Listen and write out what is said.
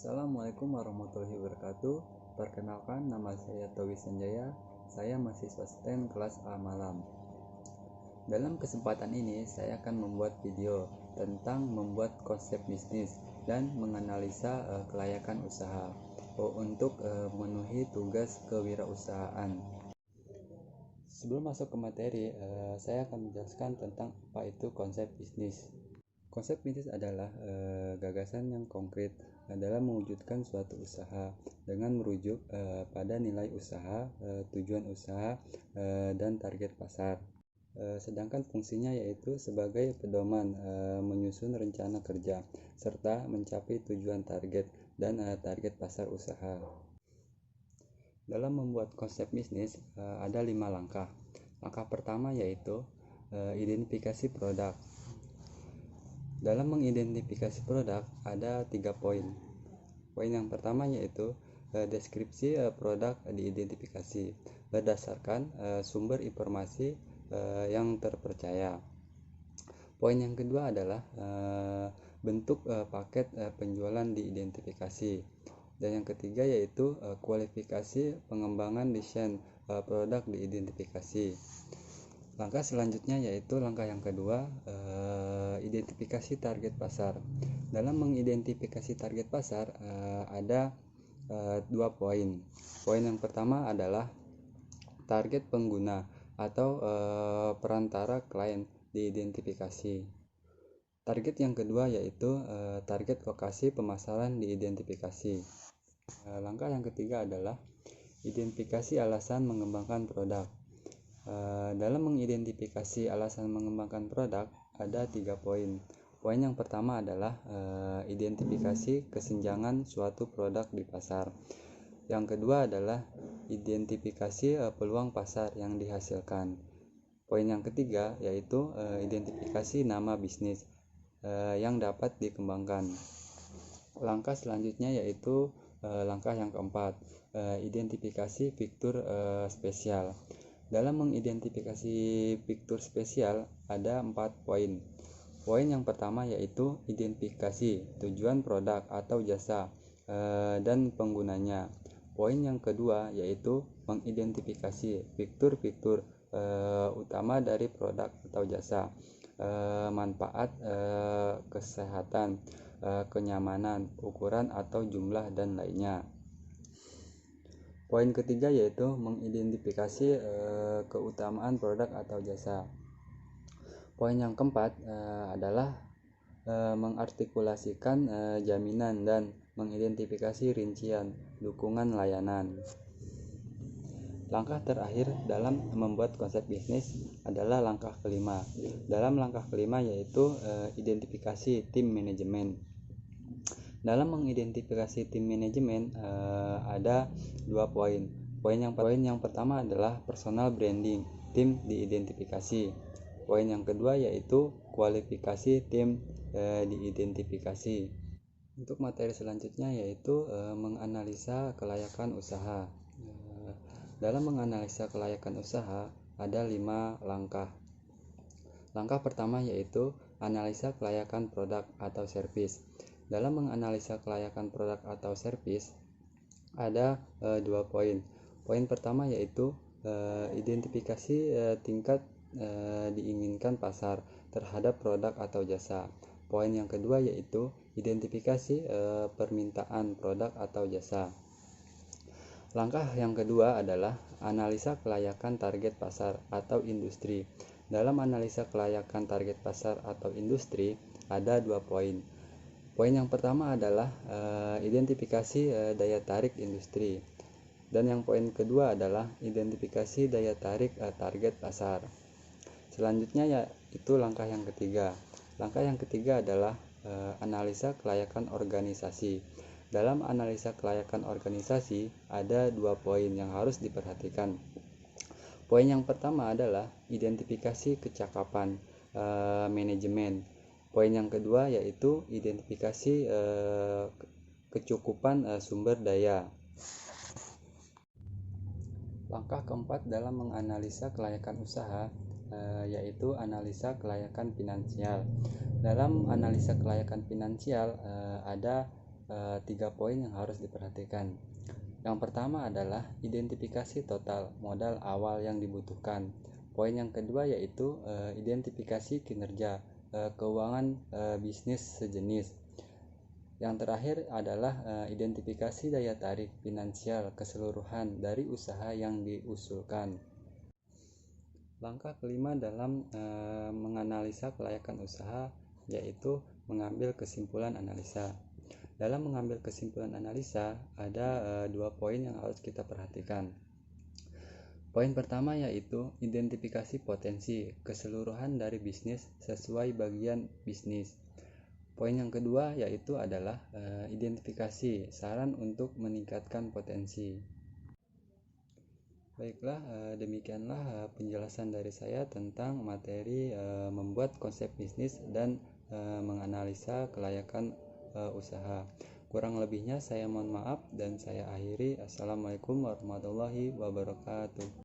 Assalamualaikum warahmatullahi wabarakatuh. Perkenalkan, nama saya Towi Sanjaya. Saya mahasiswa STEM kelas A Malam. Dalam kesempatan ini, saya akan membuat video tentang membuat konsep bisnis dan menganalisa kelayakan usaha untuk memenuhi tugas kewirausahaan. Sebelum masuk ke materi, saya akan menjelaskan tentang apa itu konsep bisnis. Konsep bisnis adalah gagasan yang konkret dalam mewujudkan suatu usaha dengan merujuk pada nilai usaha, tujuan usaha, dan target pasar. Sedangkan fungsinya yaitu sebagai pedoman menyusun rencana kerja serta mencapai tujuan target dan target pasar usaha. Dalam membuat konsep bisnis ada 5 langkah. Langkah pertama yaitu identifikasi produk. Dalam mengidentifikasi produk ada 3 poin. Poin yang pertama yaitu deskripsi produk diidentifikasi berdasarkan sumber informasi yang terpercaya. Poin yang kedua adalah bentuk paket penjualan diidentifikasi. Dan yang ketiga yaitu kualifikasi pengembangan desain produk diidentifikasi. Langkah selanjutnya yaitu langkah yang kedua, identifikasi target pasar. Dalam mengidentifikasi target pasar ada 2 poin. Poin yang pertama adalah target pengguna atau perantara klien diidentifikasi. Target yang kedua yaitu target lokasi pemasaran diidentifikasi. Langkah yang ketiga adalah identifikasi alasan mengembangkan produk. Dalam mengidentifikasi alasan mengembangkan produk ada 3 poin. Poin yang pertama adalah identifikasi kesenjangan suatu produk di pasar. Yang kedua adalah identifikasi peluang pasar yang dihasilkan. Poin yang ketiga yaitu identifikasi nama bisnis yang dapat dikembangkan. Langkah selanjutnya yaitu langkah yang keempat, identifikasi fitur spesial. Dalam mengidentifikasi fitur spesial ada 4 poin. Poin yang pertama yaitu identifikasi tujuan produk atau jasa dan penggunanya. Poin yang kedua yaitu mengidentifikasi fitur-fitur utama dari produk atau jasa, manfaat, kesehatan, kenyamanan, ukuran atau jumlah dan lainnya. Poin ketiga yaitu mengidentifikasi keutamaan produk atau jasa. Poin yang keempat adalah mengartikulasikan jaminan dan mengidentifikasi rincian dukungan layanan. Langkah terakhir dalam membuat konsep bisnis adalah langkah kelima. Dalam langkah kelima yaitu identifikasi tim manajemen. Dalam mengidentifikasi tim manajemen ada 2 poin. Poin yang pertama adalah personal branding tim diidentifikasi. Poin yang kedua yaitu kualifikasi tim diidentifikasi. Untuk materi selanjutnya yaitu menganalisa kelayakan usaha. Dalam menganalisa kelayakan usaha ada 5 langkah. Langkah pertama yaitu analisa kelayakan produk atau servis. Dalam menganalisa kelayakan produk atau servis ada 2 poin. Poin pertama yaitu identifikasi tingkat diinginkan pasar terhadap produk atau jasa. Poin yang kedua yaitu identifikasi permintaan produk atau jasa. Langkah yang kedua adalah analisa kelayakan target pasar atau industri. Dalam analisa kelayakan target pasar atau industri ada 2 poin. Poin yang pertama adalah identifikasi daya tarik industri. Dan yang poin kedua adalah identifikasi daya tarik target pasar. Selanjutnya yaitu langkah yang ketiga. Langkah yang ketiga adalah analisa kelayakan organisasi. Dalam analisa kelayakan organisasi ada 2 poin yang harus diperhatikan. Poin yang pertama adalah identifikasi kecakapan manajemen. Poin yang kedua yaitu identifikasi kecukupan sumber daya. Langkah keempat dalam menganalisa kelayakan usaha yaitu analisa kelayakan finansial. Dalam analisa kelayakan finansial ada 3 poin yang harus diperhatikan. Yang pertama adalah identifikasi total modal awal yang dibutuhkan. Poin yang kedua yaitu identifikasi kinerja keuangan bisnis sejenis. Yang terakhir adalah identifikasi daya tarik finansial keseluruhan dari usaha yang diusulkan. Langkah kelima dalam menganalisa kelayakan usaha yaitu mengambil kesimpulan analisa. Dalam mengambil kesimpulan analisa ada 2 poin yang harus kita perhatikan. Poin pertama yaitu identifikasi potensi keseluruhan dari bisnis sesuai bagian bisnis. Poin yang kedua yaitu adalah identifikasi saran untuk meningkatkan potensi. Baiklah, demikianlah penjelasan dari saya tentang materi membuat konsep bisnis dan menganalisa kelayakan usaha. Kurang lebihnya saya mohon maaf dan saya akhiri. Assalamualaikum warahmatullahi wabarakatuh.